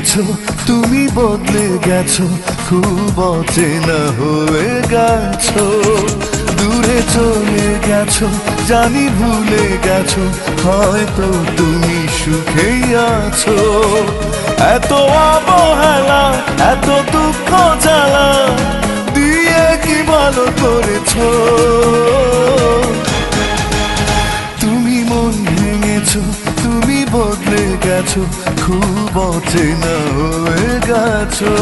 গেছো, তুমি বদলে গেছো, খুব অচেনা হয়ে গেছো। দূরে চলে গেছো, জানি ভুলে গেছো, হয়তো তুমি সুখেই আছো। এত অবহেলা, এত দুঃখ জ্বালা দিয়ে কি ভালো করেছো। তুমি মন ভেঙেছো, তুমি বদলে গেছো, খুব অচেনা হয়ে গেছো।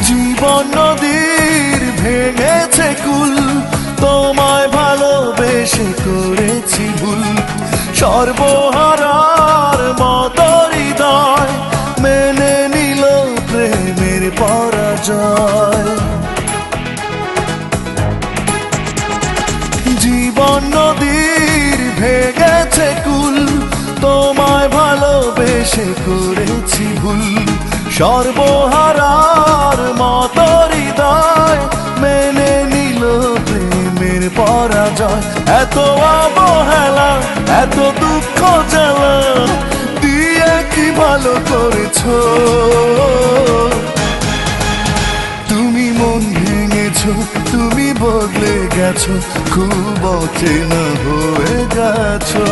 জীবন নদীর ভেঙেছে কুল, তোমায় ভালোবেসে করেছি ভুল। সর্বহারার মতো হৃদয় মেনে নিল প্রেমের পরাজয়। জীবন নদীর ভেঙেছে কুল, তোমায় ভালোবেসে করেছি ভুল। সর্বহারার মতো হৃদয় মেনে নিল প্রেমের পরাজয়। এত অবহেলা, এত দুঃখ জ্বালা দিয়ে কি ভালো করেছো। তুমি মন ভেঙেছো, তুমি বদলে গেছো, খুব অচেনা হয়ে গেছো।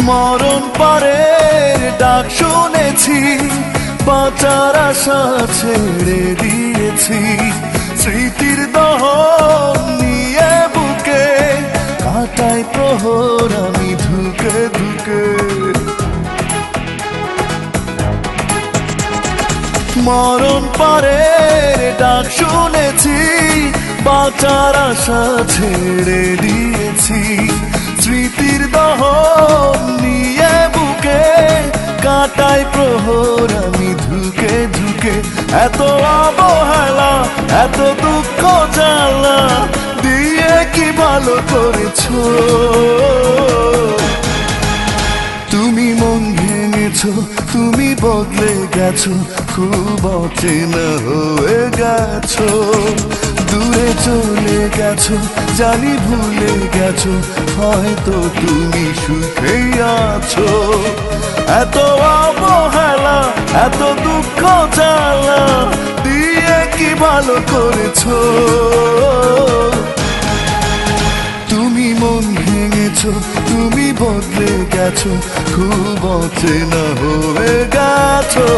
মরণ পরের ডাক শুনেছি, বাঁচার আশা ছেড়ে দিয়েছি। স্মৃতির দহন নিয়ে বুকে কাটাই প্রহর আমি ধুকে ধুকে। মরণ পরের ডাক শুনেছি, বাঁচার আশা ছেড়ে দিয়েছি। স্মৃতির দহন নিয়ে বুকে কাটাই প্রহর আমি ধুকে ধুকে। এত অবহেলা, এত দুঃখ জ্বালা দিয়ে কি ভালো করেছো। তুমি মন ভেঙেছো, তুমি বদলে গেছো, খুব অচেনা হয়ে গেছো। দূরে চলে গেছো, জানি ভুলে গেছো, হয়তো তুমি সুখেই আছো। এত অবহেলা, এত দুঃখ জ্বালা দিয়ে কি ভালো করেছো। তুমি মন ভেঙেছো, তুমি বদলে গেছো, খুব অচেনা হয়ে গেছো।